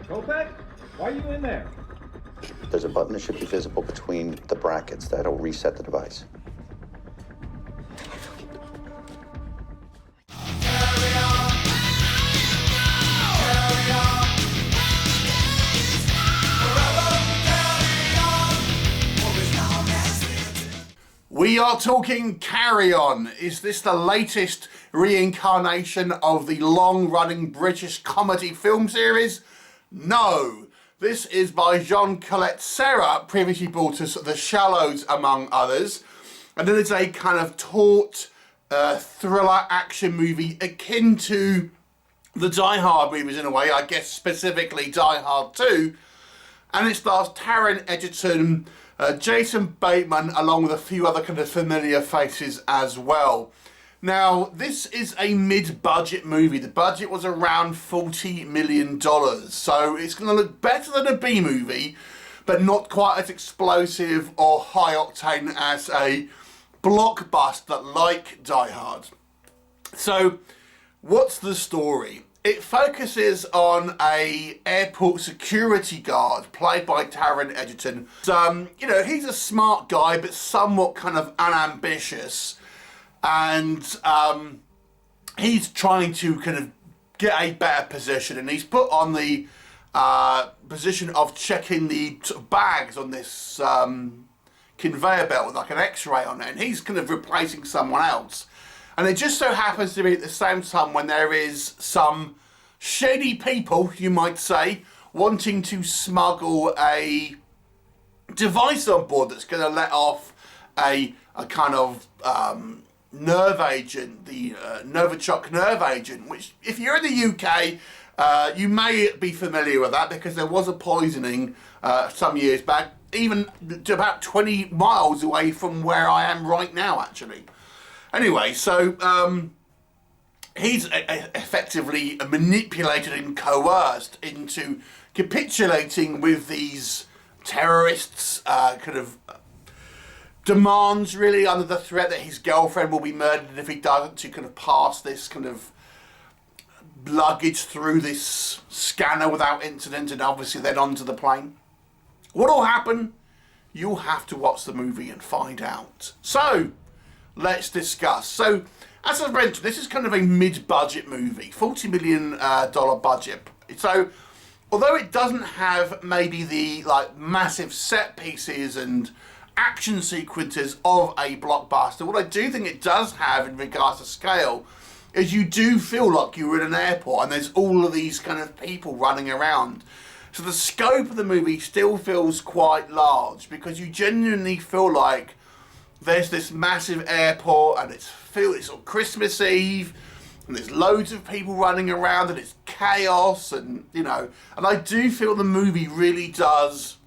Kopek, why are you in there? There's a button that should be visible between the brackets that'll reset the device. We are talking Carry On. Is this the latest reincarnation of the long-running British comedy film series? No. This is by Jean Collet-Serra, previously brought us The Shallows, among others. And it is a kind of taut thriller action movie akin to the Die Hard movies in a way, I guess specifically Die Hard 2. And it stars Taron Egerton, Jason Bateman, along with a few other kind of familiar faces as well. Now, this is a mid-budget movie. The budget was around $40 million. So it's going to look better than a B movie, but not quite as explosive or high octane as a blockbuster like Die Hard. So, what's the story? It focuses on a airport security guard played by Taron Egerton. You know, he's a smart guy, but somewhat kind of unambitious. And he's trying to kind of get a better position. And he's put on the position of checking the sort of bags on this conveyor belt with like an X-ray on it. And he's kind of replacing someone else. And it just so happens to be at the same time when there is some shady people, you might say, wanting to smuggle a device on board that's going to let off a kind of nerve agent, the Novichok nerve agent, which if you're in the UK, you may be familiar with that because there was a poisoning some years back, even to about 20 miles away from where I am right now, actually. Anyway, so he's effectively manipulated and coerced into capitulating with these terrorists' kind of demands, really, under the threat that his girlfriend will be murdered if he doesn't, to kind of pass this kind of luggage through this scanner without incident and obviously then onto the plane. What'll happen? You'll have to watch the movie and find out. So, let's discuss. So, as I mentioned, this is kind of a mid-budget movie, $40 million budget. So, although it doesn't have maybe the like massive set pieces and action sequences of a blockbuster, what I do think it does have in regards to scale is you do feel like you're in an airport and there's all of these kind of people running around. So the scope of the movie still feels quite large because you genuinely feel like there's this massive airport and it's on Christmas Eve and there's loads of people running around and it's chaos and, you know, and I do feel the movie really does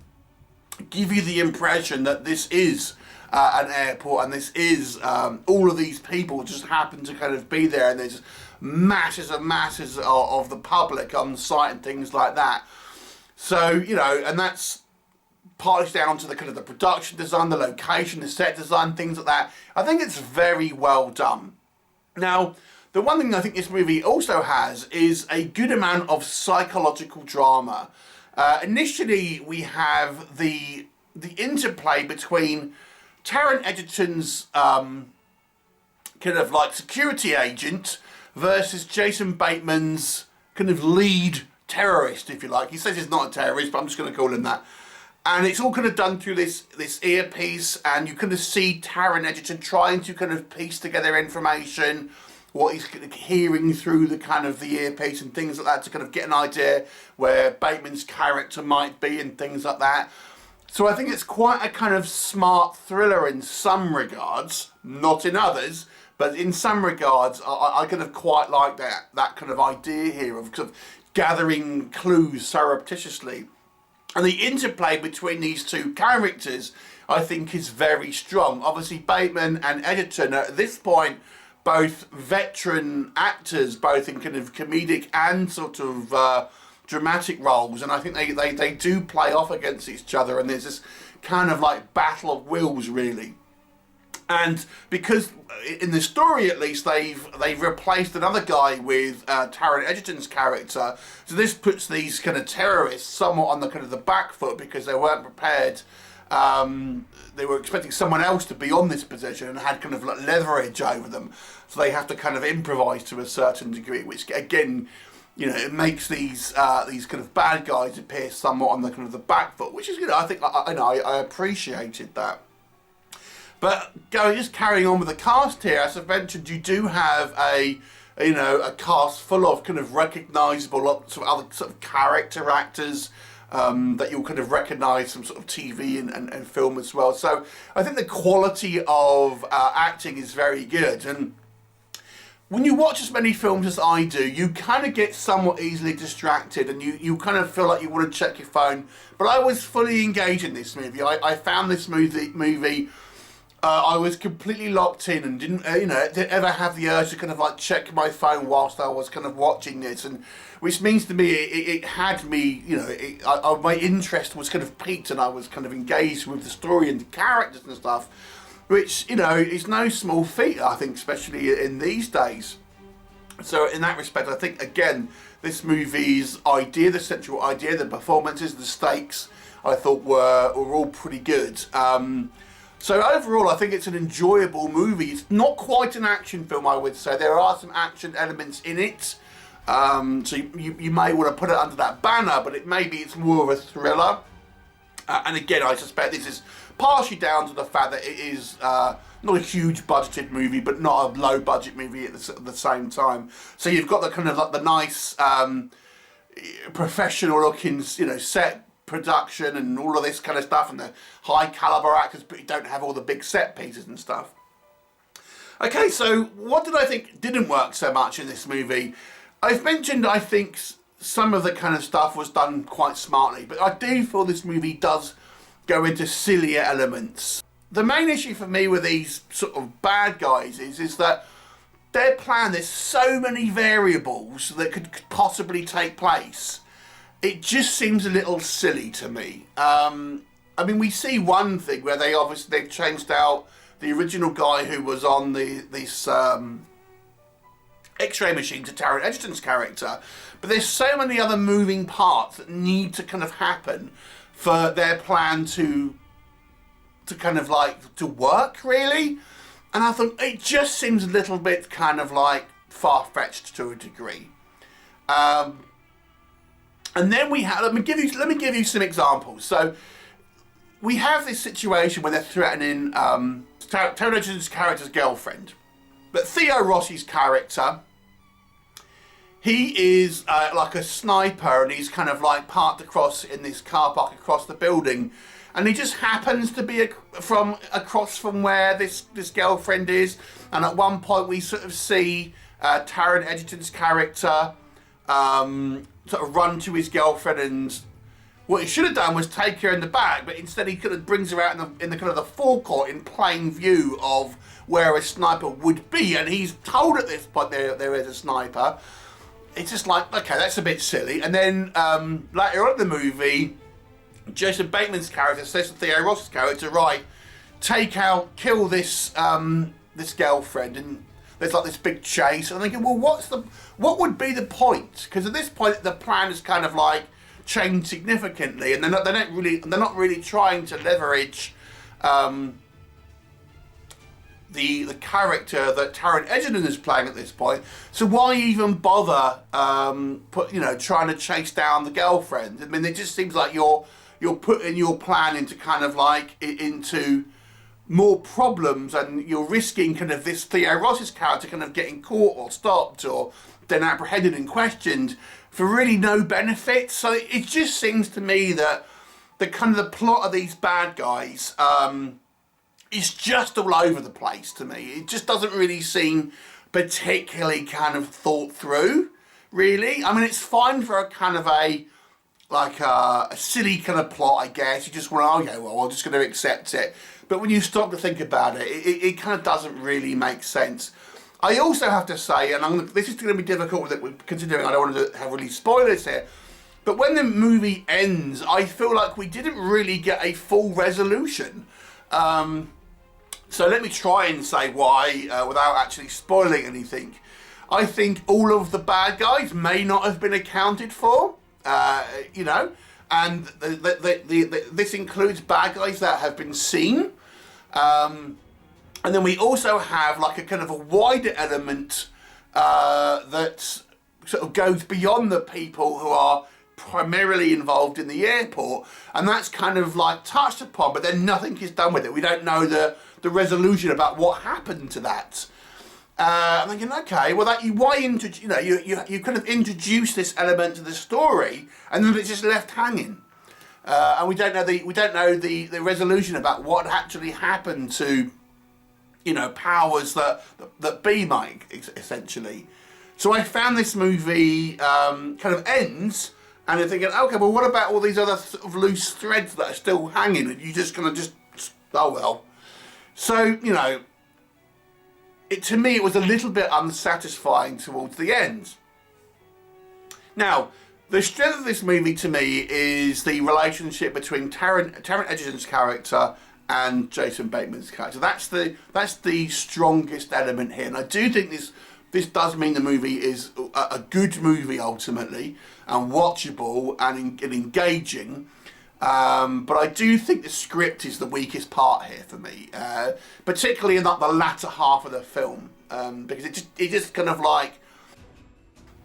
give you the impression that this is an airport and this is all of these people just happen to kind of be there and there's masses and masses of the public on site and things like that. So, you know, and that's partly down to the kind of the production design, the location, the set design, things like that. I think it's very well done. Now, the one thing I think this movie also has is a good amount of psychological drama. Initially, we have the interplay between Taron Egerton's kind of like security agent versus Jason Bateman's kind of lead terrorist, if you like. He says he's not a terrorist, but I'm just going to call him that. And it's all kind of done through this earpiece, and you kind of see Taron Egerton trying to kind of piece together information, what he's hearing through the kind of the earpiece and things like that to kind of get an idea where Bateman's character might be and things like that. So I think it's quite a kind of smart thriller in some regards, not in others, but in some regards I kind of quite like that kind of idea here of kind of gathering clues surreptitiously. And the interplay between these two characters, I think, is very strong. Obviously, Bateman and Egerton are, at this point, both veteran actors, both in kind of comedic and sort of dramatic roles. And I think they do play off against each other. And there's this kind of like battle of wills, really. And because in the story at least they've replaced another guy with Taron Egerton's character, so this puts these kind of terrorists somewhat on the kind of the back foot because they weren't prepared. They were expecting someone else to be on this position and had kind of like leverage over them, so they have to kind of improvise to a certain degree, which again, you know, it makes these kind of bad guys appear somewhat on the kind of the back foot, which is, you know, I think I appreciated that. But just carrying on with the cast here, as I mentioned, you do have a cast full of kind of recognisable lots of other sort of character actors that you'll kind of recognise from sort of TV and film as well. So I think the quality of acting is very good. And when you watch as many films as I do, you kind of get somewhat easily distracted and you kind of feel like you want to check your phone. But I was fully engaged in this movie. I found this movie I was completely locked in and didn't ever have the urge to kind of like check my phone whilst I was kind of watching this, and which means to me it had me, you know, my interest was kind of piqued and I was kind of engaged with the story and the characters and stuff, which, you know, is no small feat, I think, especially in these days. So in that respect, I think again this movie's idea, the central idea, the performances, the stakes, I thought were all pretty good. So overall, I think it's an enjoyable movie. It's not quite an action film, I would say. There are some action elements in it. So you may want to put it under that banner, but maybe it's more of a thriller. And again, I suspect this is partially down to the fact that it is not a huge budgeted movie, but not a low budget movie at the same time. So you've got the kind of like the nice professional looking, you know, set production and all of this kind of stuff, and the high caliber actors, but you don't have all the big set pieces and stuff. Okay, so what did I think didn't work so much in this movie? I've mentioned I think some of the kind of stuff was done quite smartly, but I do feel this movie does go into sillier elements. The main issue for me with these sort of bad guys is that their plan, there's so many variables that could possibly take place. It just seems a little silly to me. I mean, we see one thing where they've changed out the original guy who was on this X-ray machine to Taron Egerton's character, but there's so many other moving parts that need to kind of happen for their plan to kind of like to work, really. And I thought it just seems a little bit kind of like far-fetched to a degree. And then we have, let me give you some examples. So we have this situation where they're threatening Taron Egerton's character's girlfriend. But Theo Rossi's character, he is like a sniper, and he's kind of like parked across in this car park across the building, and he just happens to be across from where this girlfriend is. And at one point we sort of see Taron Egerton's character sort of run to his girlfriend, and what he should have done was take her in the back, but instead he kind of brings her out in the kind of the forecourt in plain view of where a sniper would be, and he's told at this point there is a sniper. It's just like, okay, that's a bit silly. And then later on in the movie, Jason Bateman's character says to Theo Ross's character, right, kill this this girlfriend, and there's like this big chase. And I'm thinking, well, what would be the point? Because at this point the plan is kind of like changed significantly, and they're not really trying to leverage the character that Taron Egerton is playing at this point. So why even bother trying to chase down the girlfriend? I mean, it just seems like you're putting your plan into kind of like into more problems, and you're risking kind of this Theo Ross's character kind of getting caught or stopped or then apprehended and questioned for really no benefit. So it just seems to me that the kind of the plot of these bad guys is just all over the place to me. It just doesn't really seem particularly kind of thought through, really. I mean, it's fine for a kind of a silly kind of plot, I guess. You just want to, okay, well, I'm just going to accept it. But when you stop to think about it, it kind of doesn't really make sense. I also have to say, and this is going to be difficult with it, considering I don't want to have really spoilers here, but when the movie ends, I feel like we didn't really get a full resolution. So let me try and say why without actually spoiling anything. I think all of the bad guys may not have been accounted for, you know, and this includes bad guys that have been seen. And then we also have like a kind of a wider element that sort of goes beyond the people who are primarily involved in the airport, and that's kind of like touched upon, but then nothing is done with it. We don't know the resolution about what happened to that. I'm thinking, okay, well, you kind of introduce this element to the story, and then it's just left hanging, and we don't know the resolution about what actually happened to, you know, powers that be Mike, essentially. So I found this movie kind of ends, and I'm thinking, okay, well, what about all these other sort of loose threads that are still hanging, and you just kind of just, oh well. So, you know, to me, it was a little bit unsatisfying towards the end. Now, the strength of this movie to me is the relationship between Taron Egerton's character and Jason Bateman's character. That's the strongest element here, and I do think this does mean the movie is a good movie ultimately, and watchable and engaging. But I do think the script is the weakest part here for me, particularly in the latter half of the film, because it just kind of like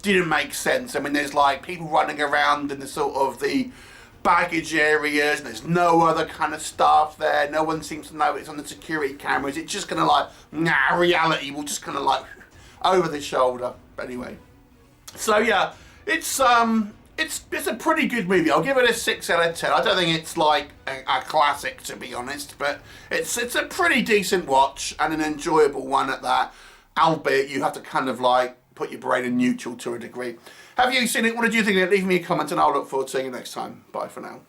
didn't make sense. I mean, there's like people running around in the sort of the baggage areas, and there's no other kind of staff there. No one seems to know it's on the security cameras. It's just kind of like, nah, reality will just kind of like over the shoulder. Anyway, so yeah, it's a pretty good movie. I'll give it a 6 out of 10. I don't think it's like a classic, to be honest, but it's a pretty decent watch and an enjoyable one at that, albeit you have to kind of like put your brain in neutral to a degree. Have you seen it? What did you think of it? Leave me a comment and I'll look forward to seeing you next time. Bye for now.